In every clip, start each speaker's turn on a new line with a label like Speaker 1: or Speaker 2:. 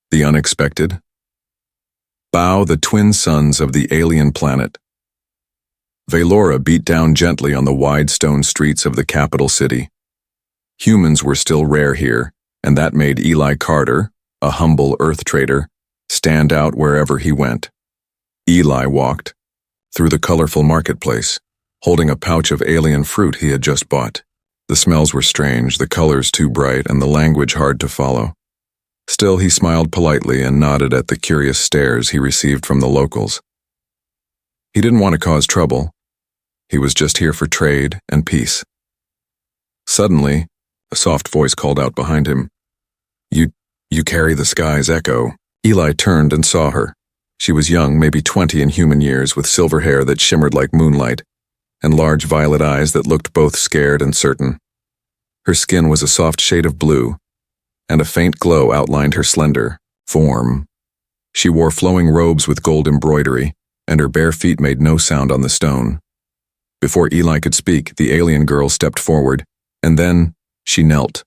Speaker 1: The unexpected. Bow, the twin sons of the alien planet. Valora beat down gently on the wide stone streets of the capital city. Humans were still rare here, and that made Eli Carter, a humble Earth trader, stand out wherever he went. Eli walked through the colorful marketplace, holding a pouch of alien fruit he had just bought. The smells were strange, the colors too bright, and the language hard to follow. Still, he smiled politely and nodded at the curious stares he received from the locals. He didn't want to cause trouble. He was just here for trade and peace. Suddenly, a soft voice called out behind him. You carry the sky's echo." Eli turned and saw her. She was young, maybe 20 in human years, with silver hair that shimmered like moonlight, and large violet eyes that looked both scared and certain. Her skin was a soft shade of blue, and a faint glow outlined her slender form. She wore flowing robes with gold embroidery, and her bare feet made no sound on the stone. Before Eli could speak, the alien girl stepped forward, and then she knelt.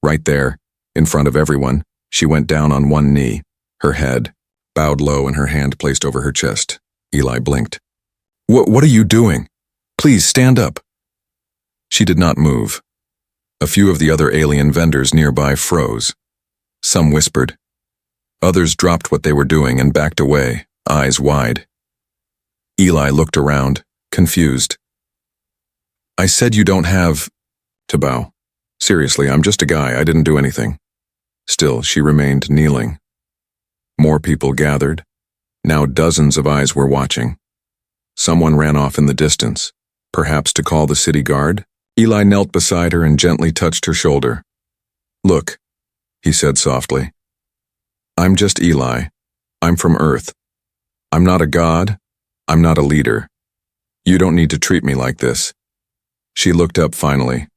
Speaker 1: Right there, in front of everyone, she went down on one knee, her head bowed low and her hand placed over her chest. Eli blinked. What are you doing? Please stand up." She did not move. A few of the other alien vendors nearby froze. Some whispered. Others dropped what they were doing and backed away, eyes wide. Eli looked around, confused. "I said you don't have to bow. Seriously, I'm just a guy, I didn't do anything." Still, she remained kneeling. More people gathered. Now dozens of eyes were watching. Someone ran off in the distance, perhaps to call the city guard. Eli knelt beside her and gently touched her shoulder. "Look," he said softly. "I'm just Eli. I'm from Earth. I'm not a god. I'm not a leader. You don't need to treat me like this." She looked up finally.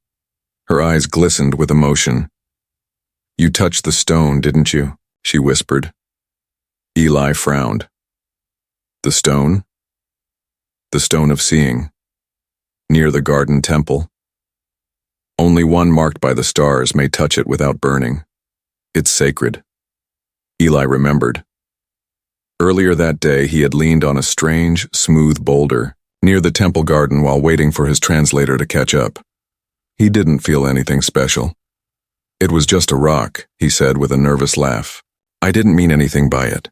Speaker 1: Her eyes glistened with emotion. "You touched the stone, didn't you?" she whispered. Eli frowned. "The stone?" "The stone of seeing. Near the garden temple. Only one marked by the stars may touch it without burning. It's sacred." Eli remembered. Earlier that day, he had leaned on a strange, smooth boulder near the temple garden while waiting for his translator to catch up. He didn't feel anything special. "It was just a rock," he said with a nervous laugh. "I didn't mean anything by it."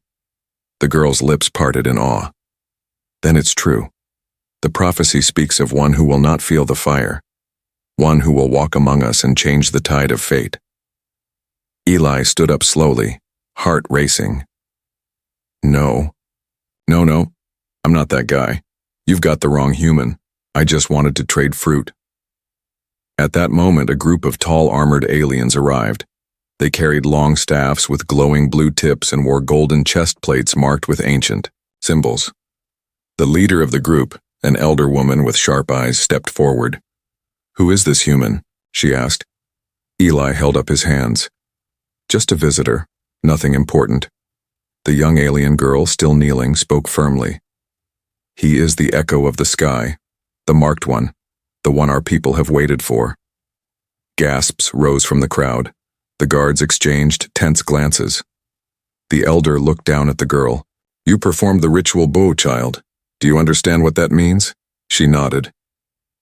Speaker 1: The girl's lips parted in awe. "Then it's true. The prophecy speaks of one who will not feel the fire, one who will walk among us and change the tide of fate." Eli stood up slowly, heart racing. No, I'm not that guy. You've got the wrong human. I just wanted to trade fruit." At that moment, a group of tall armored aliens arrived. They carried long staffs with glowing blue tips and wore golden chest plates marked with ancient symbols. The leader of the group, an elder woman with sharp eyes, stepped forward. "Who is this human?" she asked. Eli held up his hands. "Just a visitor, nothing important." The young alien girl, still kneeling, spoke firmly. "He is the echo of the sky, the marked one, the one our people have waited for." Gasps rose from the crowd. The guards exchanged tense glances. The elder looked down at the girl. "You performed the ritual bow, child. Do you understand what that means?" She nodded.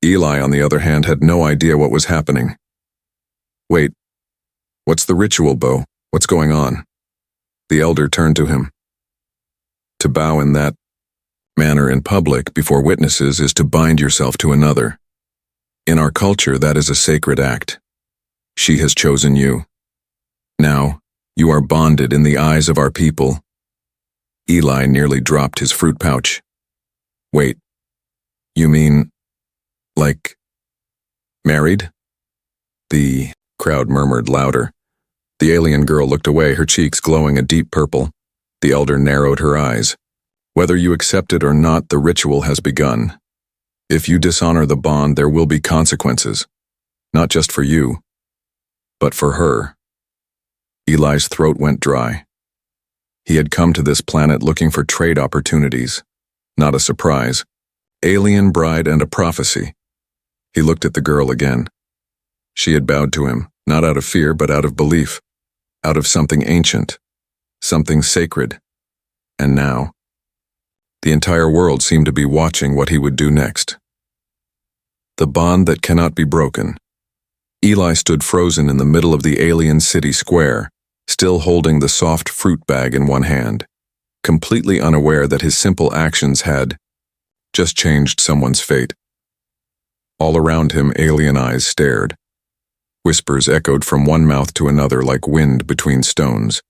Speaker 1: Eli, on the other hand, had no idea what was happening. "Wait, what's the ritual bow? What's going on?" The elder turned to him. "To bow in that manner in public before witnesses is to bind yourself to another. In our culture, that is a sacred act. She has chosen you. Now, you are bonded in the eyes of our people." Eli nearly dropped his fruit pouch. "Wait, you mean, like, married?" The crowd murmured louder. The alien girl looked away, her cheeks glowing a deep purple. The elder narrowed her eyes. "Whether you accept it or not, the ritual has begun. If you dishonor the bond, there will be consequences. Not just for you, but for her." Eli's throat went dry. He had come to this planet looking for trade opportunities. Not a surprise. Alien bride and a prophecy. He looked at the girl again. She had bowed to him, not out of fear, but out of belief. Out of something ancient. something sacred. And now, the entire world seemed to be watching what he would do next. The bond that cannot be broken. Eli stood frozen in the middle of the alien city square, still holding the soft fruit bag in one hand, completely unaware that his simple actions had just changed someone's fate. All around him, alien eyes stared. Whispers echoed from one mouth to another like wind between stones.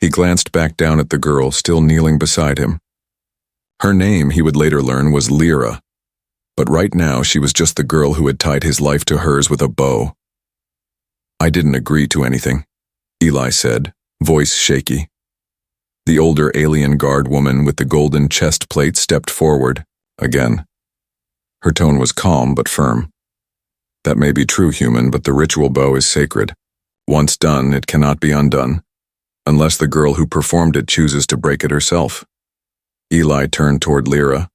Speaker 1: He glanced back down at the girl still kneeling beside him. Her name, he would later learn, was Lyra, but right now she was just the girl who had tied his life to hers with a bow. "I didn't agree to anything," Eli said, voice shaky. The older alien guard woman with the golden chest plate stepped forward, again. Her tone was calm but firm. "That may be true, human, but the ritual bow is sacred. Once done, it cannot be undone, unless the girl who performed it chooses to break it herself." Eli turned toward Lyra.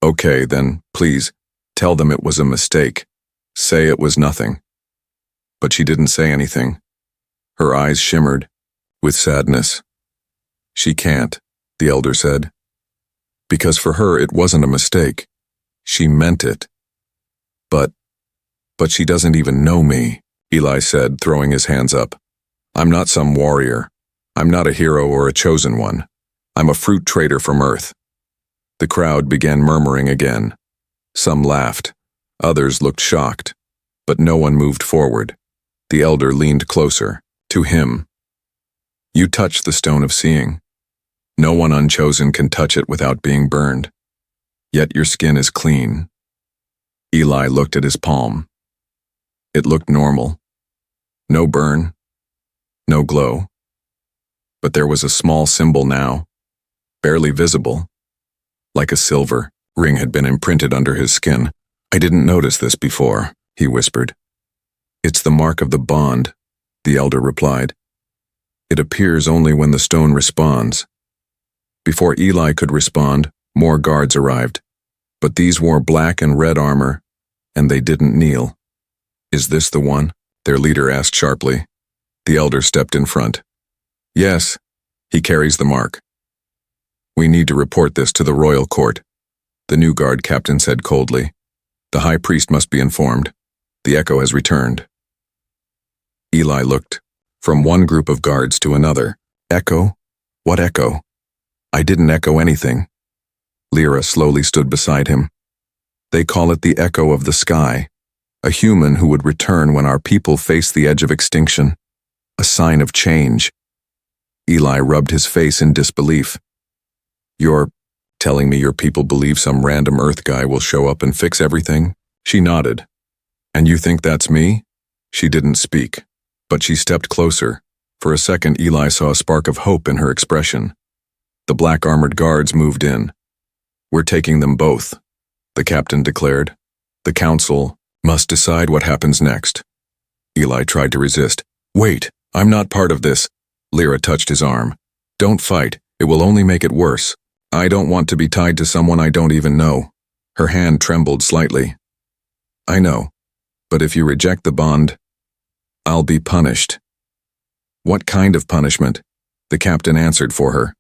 Speaker 1: "Okay, then, please, tell them it was a mistake. Say it was nothing." But she didn't say anything. Her eyes shimmered, with sadness. "She can't," the elder said. "Because for her it wasn't a mistake. She meant it. But she doesn't even know me," Eli said, throwing his hands up. "I'm not some warrior. I'm not a hero or a chosen one. I'm a fruit trader from Earth." The crowd began murmuring again. Some laughed. Others looked shocked. But no one moved forward. The elder leaned closer, to him. "You touched the stone of seeing. No one unchosen can touch it without being burned. Yet your skin is clean." Eli looked at his palm. It looked normal. No burn. No glow. But there was a small symbol now, barely visible. Like a silver ring had been imprinted under his skin. "I didn't notice this before," he whispered. "It's the mark of the bond," the elder replied. "It appears only when the stone responds." Before Eli could respond, more guards arrived. But these wore black and red armor, and they didn't kneel. "Is this the one?" their leader asked sharply. The elder stepped in front. "Yes, he carries the mark." "We need to report this to the royal court," the new guard captain said coldly. "The high priest must be informed. The echo has returned." Eli looked from one group of guards to another. "Echo? What echo? I didn't echo anything." Lyra slowly stood beside him. "They call it the echo of the sky, a human who would return when our people face the edge of extinction, a sign of change." Eli rubbed his face in disbelief. "You're telling me your people believe some random Earth guy will show up and fix everything?" She nodded. "And you think that's me?" She didn't speak, but she stepped closer. For a second, Eli saw a spark of hope in her expression. The black-armored guards moved in. "We're taking them both," the captain declared. "The council must decide what happens next." Eli tried to resist. "Wait, I'm not part of this." Lyra touched his arm. "Don't fight. It will only make it worse. I don't want to be tied to someone I don't even know." Her hand trembled slightly. "I know, but if you reject the bond, I'll be punished." "What kind of punishment?" The captain answered for her.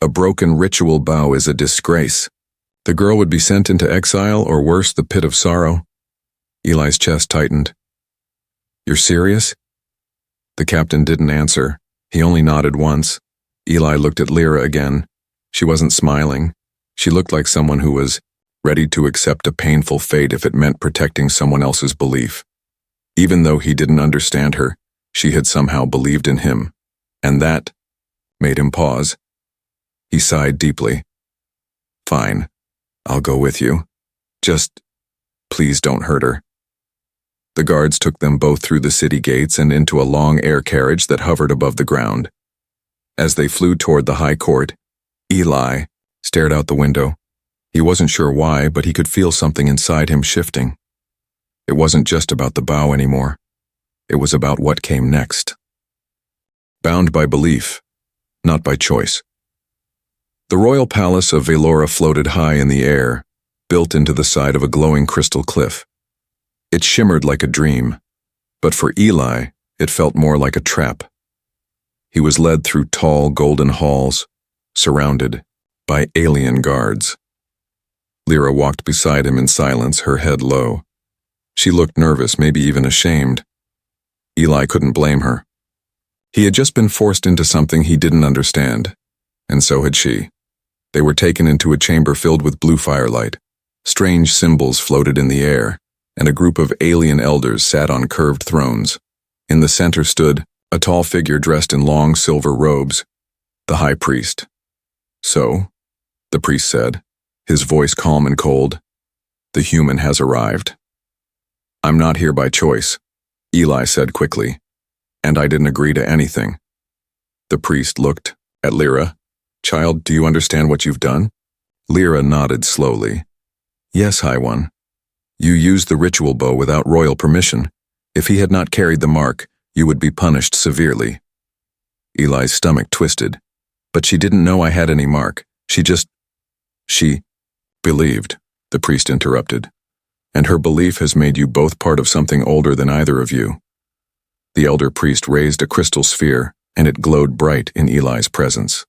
Speaker 1: "A broken ritual bow is a disgrace. The girl would be sent into exile, or worse, the pit of sorrow." Eli's chest tightened. "You're serious?" The captain didn't answer. He only nodded once. Eli looked at Lyra again. She wasn't smiling. She looked like someone who was ready to accept a painful fate if it meant protecting someone else's belief. Even though he didn't understand her, she had somehow believed in him. And that made him pause. He sighed deeply. "Fine, I'll go with you. Just, please don't hurt her." The guards took them both through the city gates and into a long air carriage that hovered above the ground. As they flew toward the high court, Eli stared out the window. He wasn't sure why, but he could feel something inside him shifting. It wasn't just about the bow anymore. It was about what came next. Bound by belief, not by choice. The royal palace of Velora floated high in the air, built into the side of a glowing crystal cliff. It shimmered like a dream, but for Eli, it felt more like a trap. He was led through tall golden halls, surrounded by alien guards. Lyra walked beside him in silence, her head low. She looked nervous, maybe even ashamed. Eli couldn't blame her. He had just been forced into something he didn't understand, and so had she. They were taken into a chamber filled with blue firelight. Strange symbols floated in the air, and a group of alien elders sat on curved thrones. In the center stood a tall figure dressed in long silver robes, the high priest. "So," the priest said, his voice calm and cold, "the human has arrived." "I'm not here by choice," Eli said quickly, "and I didn't agree to anything." The priest looked at Lyra. "Child, do you understand what you've done?" Lyra nodded slowly. "Yes, High One. You used the ritual bow without royal permission. If he had not carried the mark, you would be punished severely." Eli's stomach twisted. "But she didn't know I had any mark. She believed," the priest interrupted. "And her belief has made you both part of something older than either of you." The elder priest raised a crystal sphere, and it glowed bright in Eli's presence.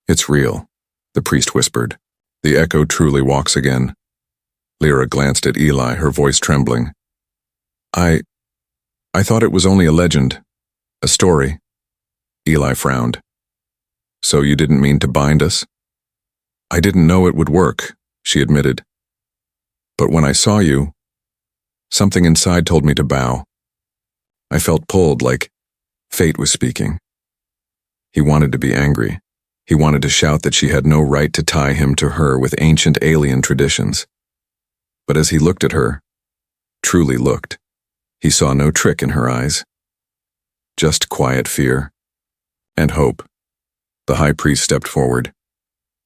Speaker 1: "It's real," the priest whispered. "The echo truly walks again." Lyra glanced at Eli, her voice trembling. I thought it was only a legend, a story." Eli frowned. "So you didn't mean to bind us?" "I didn't know it would work," she admitted. "But when I saw you, something inside told me to bow. I felt pulled, like fate was speaking." He wanted to be angry. He wanted to shout that she had no right to tie him to her with ancient alien traditions. But as he looked at her, truly looked, he saw no trick in her eyes. Just quiet fear and hope. The high priest stepped forward.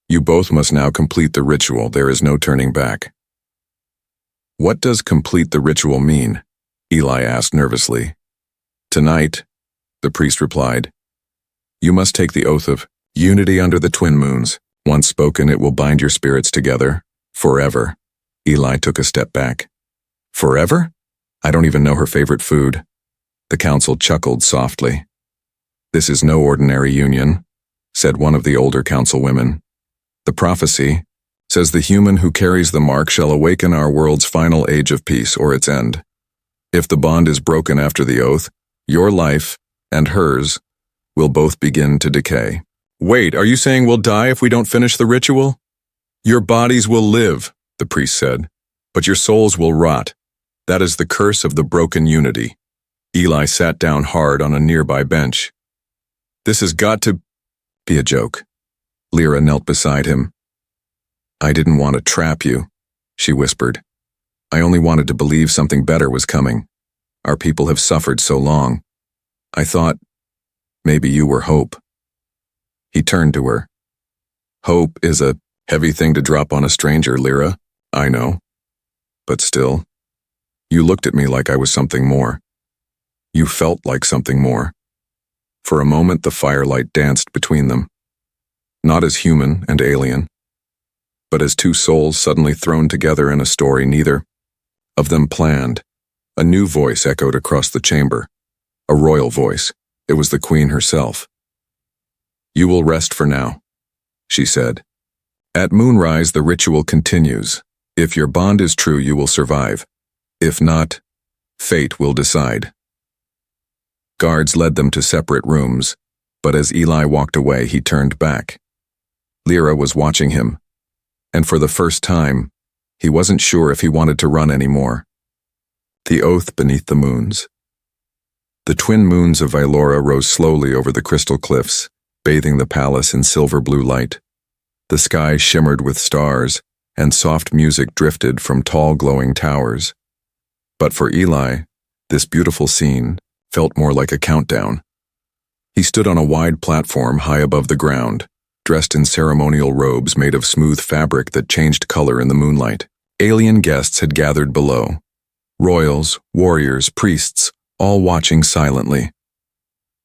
Speaker 1: "You both must now complete the ritual. There is no turning back." "What does complete the ritual mean?" Eli asked nervously. "Tonight," the priest replied, "you must take the oath of unity under the twin moons. Once spoken, it will bind your spirits together, forever." Eli took a step back. "Forever? I don't even know her favorite food." The council chuckled softly. "This is no ordinary union," said one of the older councilwomen. "The prophecy says the human who carries the mark shall awaken our world's final age of peace or its end. If the bond is broken after the oath, your life and hers will both begin to decay." "Wait, are you saying we'll die if we don't finish the ritual?" "Your bodies will live," the priest said, "but your souls will rot. That is the curse of the broken unity." Eli sat down hard on a nearby bench. "This has got to be a joke." Lyra knelt beside him. "I didn't want to trap you," she whispered. "I only wanted to believe something better was coming. Our people have suffered so long. I thought maybe you were hope." He turned to her. "Hope is a heavy thing to drop on a stranger, Lyra. I know. But still, you looked at me like I was something more. You felt like something more." For a moment, the firelight danced between them. Not as human and alien, but as two souls suddenly thrown together in a story neither of them planned. A new voice echoed across the chamber. A royal voice. It was the queen herself. "You will rest for now," she said. "At moonrise, the ritual continues. If your bond is true, you will survive. If not, fate will decide." Guards led them to separate rooms, but as Eli walked away, he turned back. Lyra was watching him, and for the first time, he wasn't sure if he wanted to run anymore. The oath beneath the moons. The twin moons of Vailora rose slowly over the crystal cliffs, bathing the palace in silver blue light. The sky shimmered with stars, and soft music drifted from tall glowing towers. But for Eli, this beautiful scene felt more like a countdown. He stood on a wide platform high above the ground, dressed in ceremonial robes made of smooth fabric that changed color in the moonlight. Alien guests had gathered below. Royals, warriors, priests, all watching silently.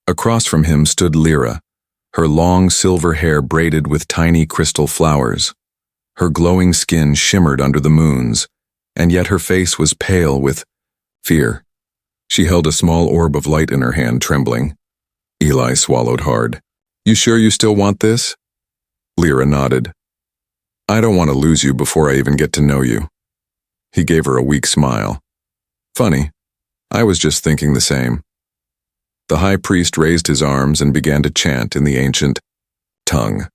Speaker 1: Across from him stood Lyra, her long silver hair braided with tiny crystal flowers. Her glowing skin shimmered under the moons, and yet her face was pale with fear. She held a small orb of light in her hand, trembling. Eli swallowed hard. You sure you still want this? Lyra nodded. I don't want to lose you before I even get to know you. He gave her a weak smile. Funny, I was just thinking the same. The high priest raised his arms and began to chant in the ancient tongue.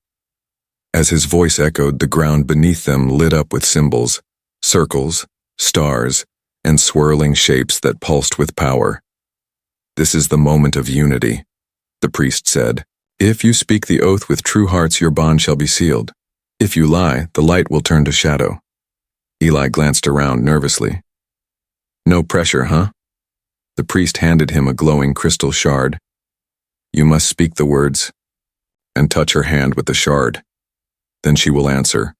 Speaker 1: As his voice echoed, the ground beneath them lit up with symbols, circles, stars, and swirling shapes that pulsed with power. This is the moment of unity, the priest said. If you speak the oath with true hearts, your bond shall be sealed. If you lie, the light will turn to shadow. Eli glanced around nervously. No pressure, huh? The priest handed him a glowing crystal shard. You must speak the words and touch her hand with the shard. Then she will answer.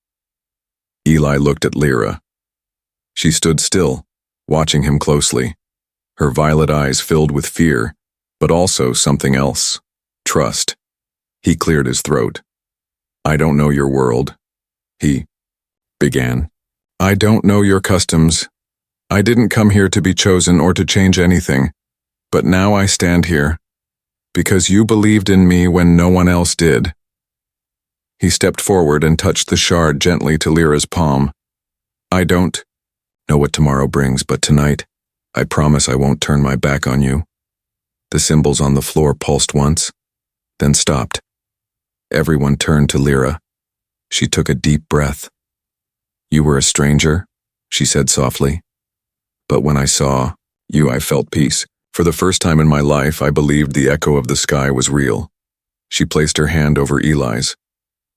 Speaker 1: Eli looked at Lyra. She stood still, watching him closely. Her violet eyes filled with fear, but also something else. Trust. He cleared his throat. I don't know your world, he began. I don't know your customs. I didn't come here to be chosen or to change anything, but now I stand here, because you believed in me when no one else did. He stepped forward and touched the shard gently to Lyra's palm. I don't know what tomorrow brings, but tonight, I promise I won't turn my back on you. The symbols on the floor pulsed once, then stopped. Everyone turned to Lyra. She took a deep breath. You were a stranger, she said softly. But when I saw you, I felt peace. For the first time in my life, I believed the echo of the sky was real. She placed her hand over Eli's.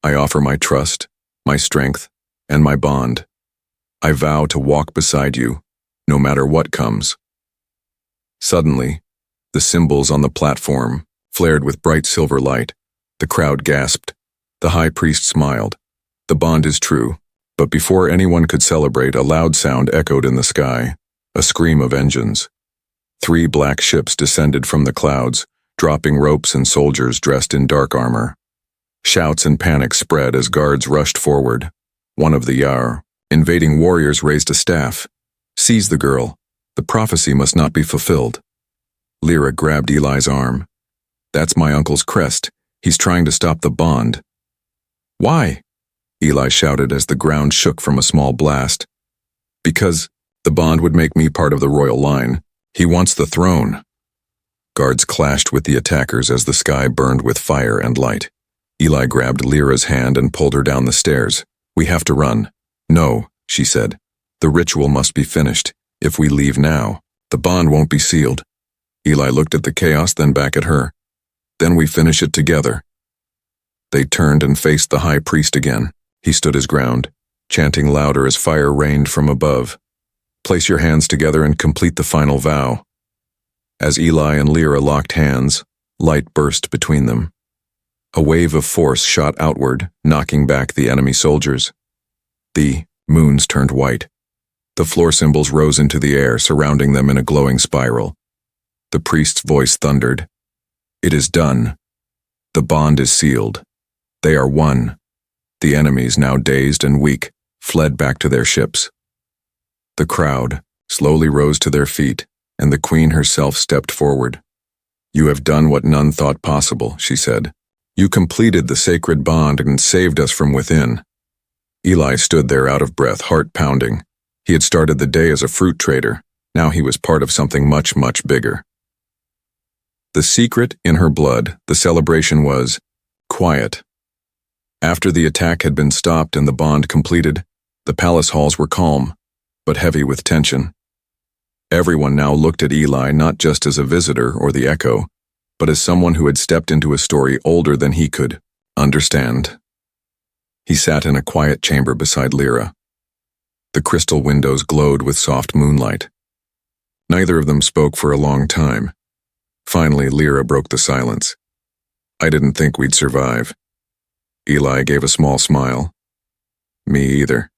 Speaker 1: I offer my trust, my strength, and my bond. I vow to walk beside you, no matter what comes. Suddenly, the symbols on the platform flared with bright silver light. The crowd gasped. The high priest smiled. The bond is true. But before anyone could celebrate, a loud sound echoed in the sky, a scream of engines. 3 black ships descended from the clouds, dropping ropes and soldiers dressed in dark armor. Shouts and panic spread as guards rushed forward. One of the invading warriors raised a staff. Seize the girl. The prophecy must not be fulfilled. Lyra grabbed Eli's arm. That's my uncle's crest. He's trying to stop the bond. Why? Eli shouted as the ground shook from a small blast. Because the bond would make me part of the royal line. He wants the throne. Guards clashed with the attackers as the sky burned with fire and light. Eli grabbed Lyra's hand and pulled her down the stairs. We have to run. No, she said. The ritual must be finished. If we leave now, the bond won't be sealed. Eli looked at the chaos, then back at her. Then we finish it together. They turned and faced the high priest again. He stood his ground, chanting louder as fire rained from above. Place your hands together and complete the final vow. As Eli and Lyra locked hands, light burst between them. A wave of force shot outward, knocking back the enemy soldiers. The moons turned white. The floor symbols rose into the air, surrounding them in a glowing spiral. The priest's voice thundered. It is done. The bond is sealed. They are one. The enemies, now dazed and weak, fled back to their ships. The crowd slowly rose to their feet, and the queen herself stepped forward. You have done what none thought possible, she said. You completed the sacred bond and saved us from within. Eli stood there out of breath, heart pounding. He had started the day as a fruit trader. Now he was part of something much, much bigger. The secret in her blood, the celebration was quiet. After the attack had been stopped and the bond completed, the palace halls were calm, but heavy with tension. Everyone now looked at Eli not just as a visitor or the echo, but as someone who had stepped into a story older than he could understand. He sat in a quiet chamber beside Lyra. The crystal windows glowed with soft moonlight. Neither of them spoke for a long time. Finally, Lyra broke the silence. I didn't think we'd survive. Eli gave a small smile. Me either.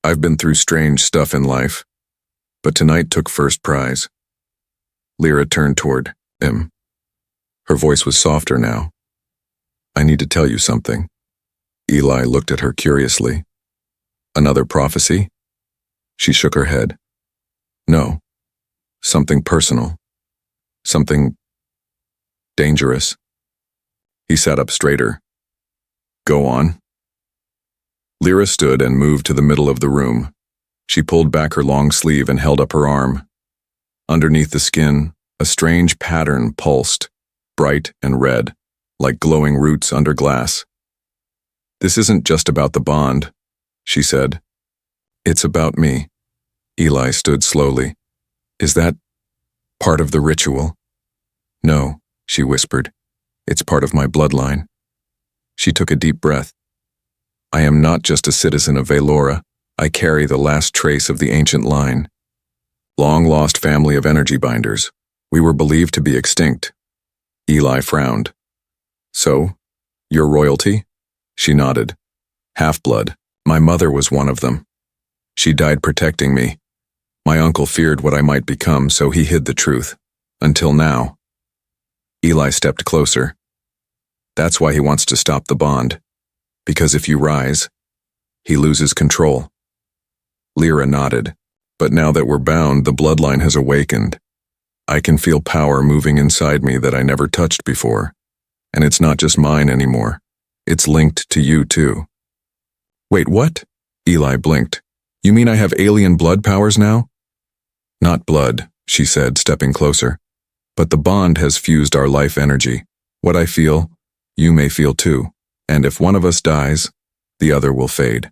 Speaker 1: I've been through strange stuff in life, but tonight took first prize. Lyra turned toward him. Her voice was softer now. I need to tell you something. Eli looked at her curiously. Another prophecy? She shook her head. No. Something personal. Something Dangerous. He sat up straighter. Go on. Lyra stood and moved to the middle of the room. She pulled back her long sleeve and held up her arm. Underneath the skin, a strange pattern pulsed, bright and red, like glowing roots under glass. This isn't just about the bond, she said. It's about me. Eli stood slowly. Is that part of the ritual? No, she whispered. It's part of my bloodline. She took a deep breath. I am not just a citizen of Velora. I carry the last trace of the ancient line. Long-lost family of energy binders. We were believed to be extinct. Eli frowned. So, you're royalty? She nodded. Half-blood. My mother was one of them. She died protecting me. My uncle feared what I might become, so he hid the truth. Until now. Eli stepped closer. That's why he wants to stop the bond. Because if you rise, he loses control. Lyra nodded. But now that we're bound, the bloodline has awakened. I can feel power moving inside me that I never touched before. And it's not just mine anymore. It's linked to you too. Wait, what? Eli blinked. You mean I have alien blood powers now? Not blood, she said, stepping closer. But the bond has fused our life energy. What I feel, you may feel too. And if one of us dies, the other will fade.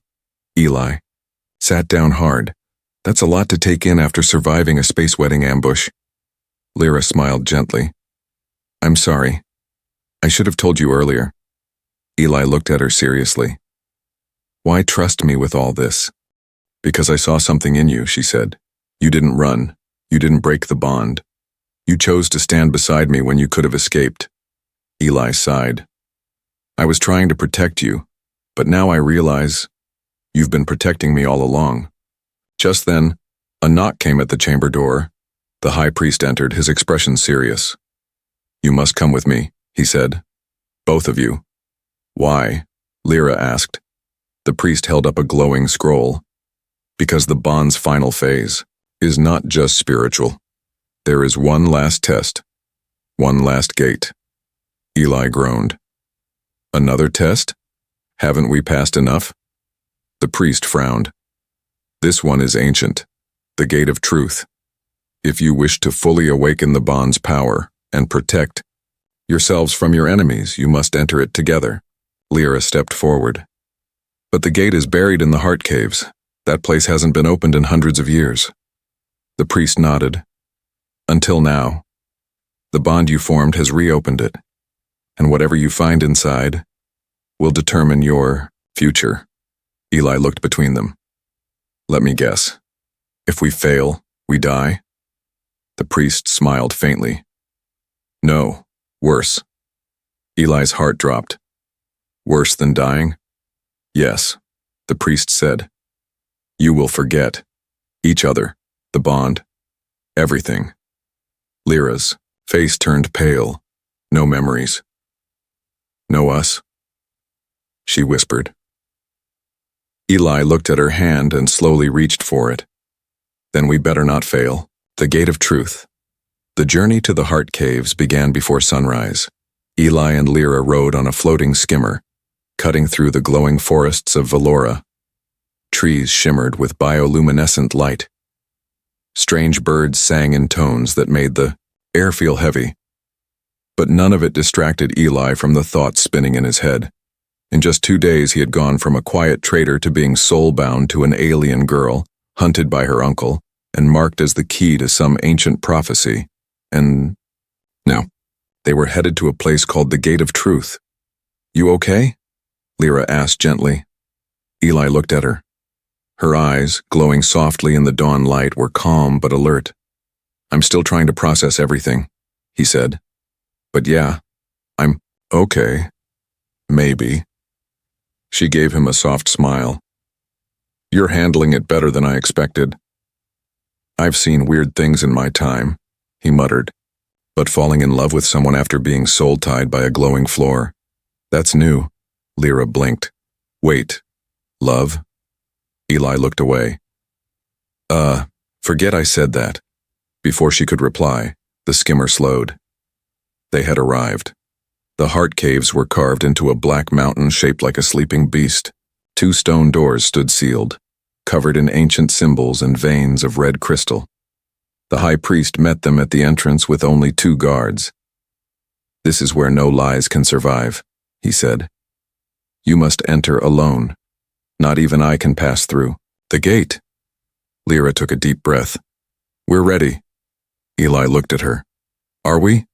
Speaker 1: Eli sat down hard. That's a lot to take in after surviving a space wedding ambush. Lyra smiled gently. I'm sorry. I should have told you earlier. Eli looked at her seriously. Why trust me with all this? Because I saw something in you, she said. You didn't run. You didn't break the bond. You chose to stand beside me when you could have escaped. Eli sighed. I was trying to protect you, but now I realize you've been protecting me all along. Just then, a knock came at the chamber door. The high priest entered, his expression serious. You must come with me, he said. Both of you. Why? Lyra asked. The priest held up a glowing scroll. Because the bond's final phase is not just spiritual. There is one last test. One last gate. Eli groaned. Another test? Haven't we passed enough? The priest frowned. This one is ancient, the gate of truth. If you wish to fully awaken the bond's power and protect yourselves from your enemies, you must enter it together. Lyra stepped forward. But the gate is buried in the heart caves. That place hasn't been opened in hundreds of years. The priest nodded. Until now. The bond you formed has reopened it, and whatever you find inside will determine your future. Eli looked between them. Let me guess. If we fail, we die? The priest smiled faintly. No, worse. Eli's heart dropped. Worse than dying? Yes, the priest said. You will forget. Each other, the bond, everything. Lyra's face turned pale. No memories. No us? She whispered. Eli looked at her hand and slowly reached for it. Then we better not fail. The gate of truth. The journey to the heart caves began before sunrise. Eli and Lyra rode on a floating skimmer, cutting through the glowing forests of Velora. Trees shimmered with bioluminescent light. Strange birds sang in tones that made the air feel heavy. But none of it distracted Eli from the thoughts spinning in his head. In just 2 days he had gone from a quiet trader to being soul-bound to an alien girl, hunted by her uncle, and marked as the key to some ancient prophecy. And now, they were headed to a place called the Gate of Truth. You okay? Lyra asked gently. Eli looked at her. Her eyes, glowing softly in the dawn light, were calm but alert. I'm still trying to process everything, he said. But yeah, I'm okay. Maybe. She gave him a soft smile. You're handling it better than I expected. I've seen weird things in my time, he muttered. But falling in love with someone after being soul-tied by a glowing floor, that's new. Lyra blinked. Wait, love? Eli looked away. Forget I said that. Before she could reply, the skimmer slowed. They had arrived. The heart caves were carved into a black mountain shaped like a sleeping beast. 2 stone doors stood sealed, covered in ancient symbols and veins of red crystal. The high priest met them at the entrance with only 2 guards. "This is where no lies can survive," he said. "You must enter alone. Not even I can pass through. The gate." Lyra took a deep breath. "We're ready." Eli looked at her. "Are we?"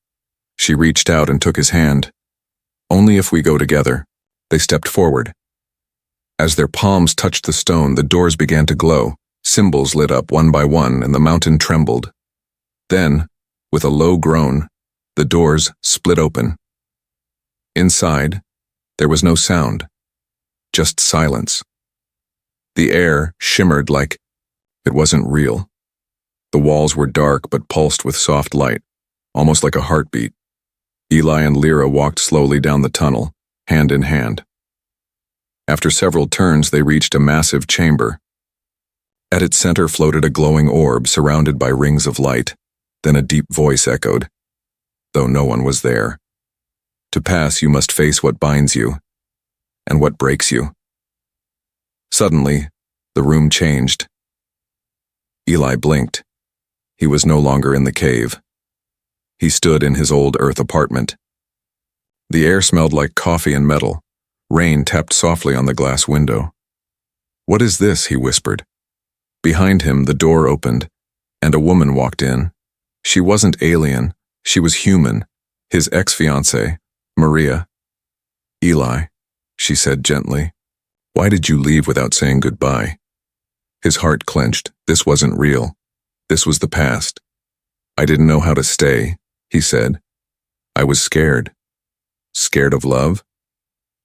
Speaker 1: She reached out and took his hand. "Only if we go together." They stepped forward. As their palms touched the stone, the doors began to glow. Symbols lit up one by one, and the mountain trembled. Then, with a low groan, the doors split open. Inside, there was no sound, just silence. The air shimmered like it wasn't real. The walls were dark but pulsed with soft light, almost like a heartbeat. Eli and Lyra walked slowly down the tunnel, hand in hand. After several turns, they reached a massive chamber. At its center floated a glowing orb surrounded by rings of light. Then a deep voice echoed, though no one was there. "To pass, you must face what binds you, and what breaks you." Suddenly, the room changed. Eli blinked. He was no longer in the cave. He stood in his old earth apartment. The air smelled like coffee and metal. Rain tapped softly on the glass window. "What is this?" he whispered. Behind him, the door opened, and a woman walked in. She wasn't alien, she was human, his ex-fiancée, Maria. "Eli," she said gently, "why did you leave without saying goodbye?" His heart clenched. This wasn't real. This was the past. "I didn't know how to stay," he said. "I was scared." Scared of love?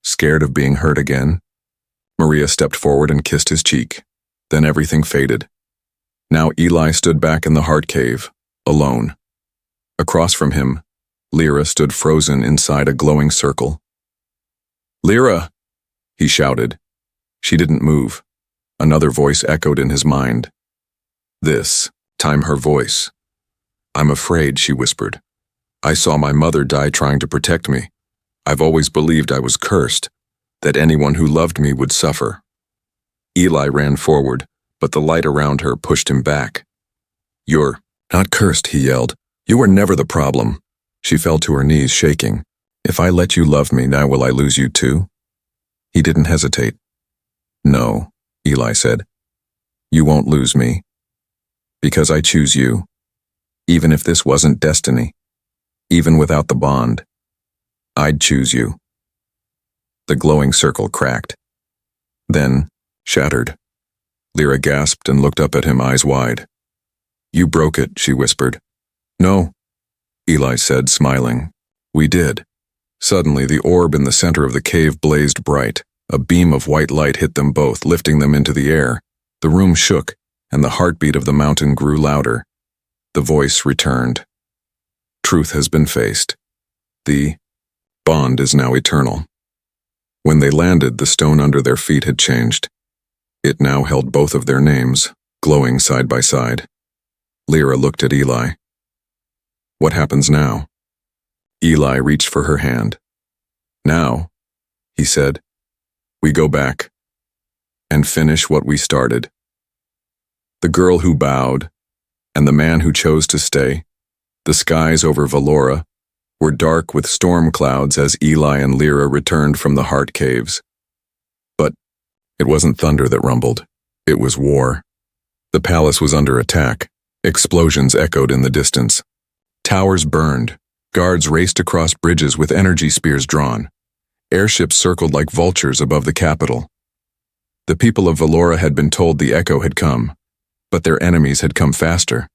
Speaker 1: Scared of being hurt again? Maria stepped forward and kissed his cheek. Then everything faded. Now Eli stood back in the heart cave, alone. Across from him, Lyra stood frozen inside a glowing circle. "Lyra!" he shouted. She didn't move. Another voice echoed in his mind. This time her voice. "I'm afraid," she whispered. "I saw my mother die trying to protect me. I've always believed I was cursed, that anyone who loved me would suffer." Eli ran forward, but the light around her pushed him back. "You're not cursed," he yelled. "You were never the problem." She fell to her knees, shaking. "If I let you love me, now will I lose you too?" He didn't hesitate. "No," Eli said. "You won't lose me. Because I choose you. Even if this wasn't destiny, even without the bond, I'd choose you." The glowing circle cracked. Then shattered. Lyra gasped and looked up at him, eyes wide. "You broke it," she whispered. "No," Eli said, smiling. "We did." Suddenly, the orb in the center of the cave blazed bright. A beam of white light hit them both, lifting them into the air. The room shook, and the heartbeat of the mountain grew louder. The voice returned. "Truth has been faced. The bond is now eternal." When they landed, the stone under their feet had changed. It now held both of their names, glowing side by side. Lyra looked at Eli. "What happens now?" Eli reached for her hand. "Now," he said, "we go back and finish what we started." The girl who bowed, and the man who chose to stay, the skies over Valora, were dark with storm clouds as Eli and Lyra returned from the heart caves. But it wasn't thunder that rumbled. It was war. The palace was under attack. Explosions echoed in the distance. Towers burned. Guards raced across bridges with energy spears drawn. Airships circled like vultures above the capital. The people of Valora had been told the echo had come, but their enemies had come faster.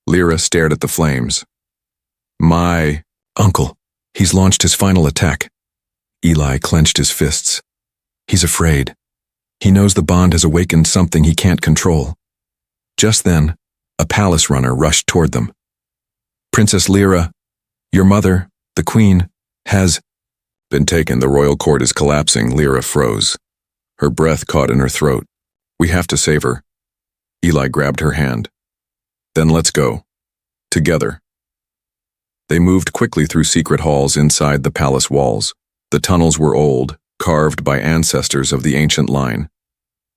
Speaker 1: Lyra stared at the flames. "My uncle, he's launched his final attack." Eli clenched his fists. "He's afraid. He knows the bond has awakened something he can't control." Just then, a palace runner rushed toward them. "Princess Lyra, your mother, the queen, has been taken. The royal court is collapsing." Lyra froze. Her breath caught in her throat. "We have to save her." Eli grabbed her hand. "Then let's go. Together." They moved quickly through secret halls inside the palace walls. The tunnels were old, carved by ancestors of the ancient line.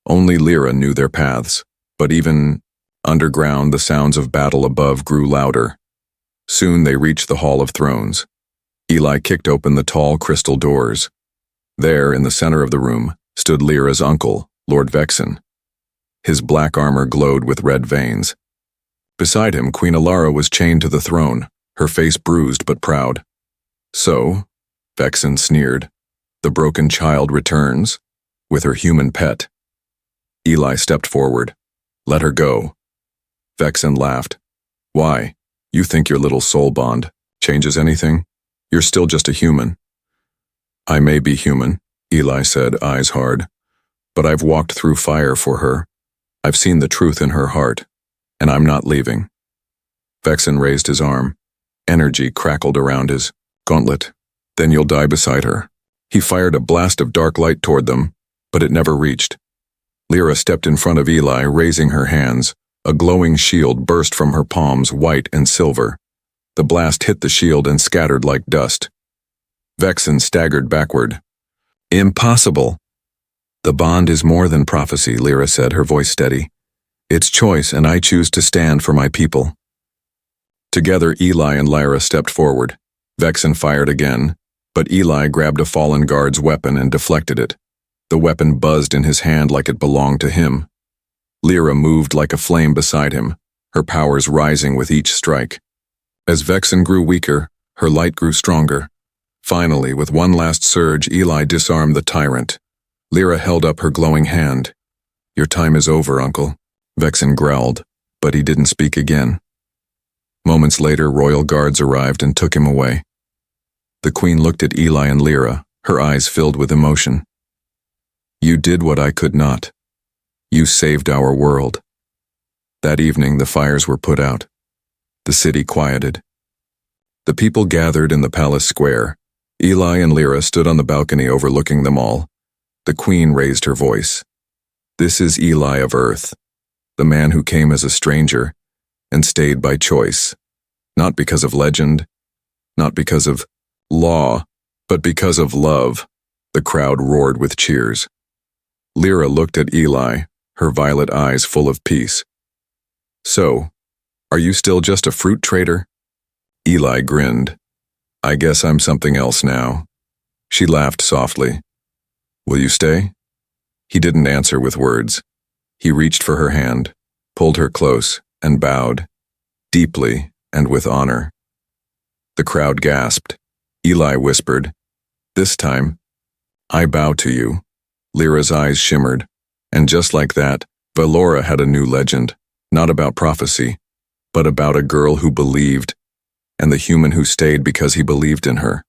Speaker 1: Only Lyra knew their paths, but even underground the sounds of battle above grew louder. Soon they reached the Hall of Thrones. Eli kicked open the tall crystal doors. There, in the center of the room, stood Lyra's uncle, Lord Vexen. His black armor glowed with red veins. Beside him, Queen Alara was chained to the throne, her face bruised but proud. So, Vexen sneered, the broken child returns, with her human pet. Eli stepped forward. Let her go. Vexen laughed. Why? You think your little soul bond changes anything? You're still just a human. I may be human, Eli said, eyes hard, but I've walked through fire for her. I've seen the truth in her heart, and I'm not leaving. Vexen raised his arm. Energy crackled around his gauntlet. Then you'll die beside her. He fired a blast of dark light toward them, but it never reached. Lyra stepped in front of Eli, raising her hands. A glowing shield burst from her palms, white and silver. The blast hit the shield and scattered like dust. Vexen staggered backward. Impossible! The bond is more than prophecy, Lyra said, her voice steady. It's choice, and I choose to stand for my people. Together, Eli and Lyra stepped forward. Vexen fired again, but Eli grabbed a fallen guard's weapon and deflected it. The weapon buzzed in his hand like it belonged to him. Lyra moved like a flame beside him, her powers rising with each strike. As Vexen grew weaker, her light grew stronger. Finally, with one last surge, Eli disarmed the tyrant. Lyra held up her glowing hand. Your time is over, Uncle. Vexen growled, but he didn't speak again. Moments later, royal guards arrived and took him away. The queen looked at Eli and Lyra, her eyes filled with emotion. You did what I could not. You saved our world. That evening, the fires were put out. The city quieted. The people gathered in the palace square. Eli and Lyra stood on the balcony overlooking them all. The queen raised her voice. This is Eli of Earth, the man who came as a stranger and stayed by choice, not because of legend, not because of law, but because of love. The crowd roared with cheers. Lyra looked at Eli, her violet eyes full of peace. So, are you still just a fruit trader? Eli grinned. I guess I'm something else now. She laughed softly. Will you stay? He didn't answer with words. He reached for her hand, pulled her close, and bowed, deeply and with honor. The crowd gasped. Eli whispered, This time, I bow to you. Lyra's eyes shimmered, and just like that, Valora had a new legend, not about prophecy, but about a girl who believed, and the human who stayed because he believed in her.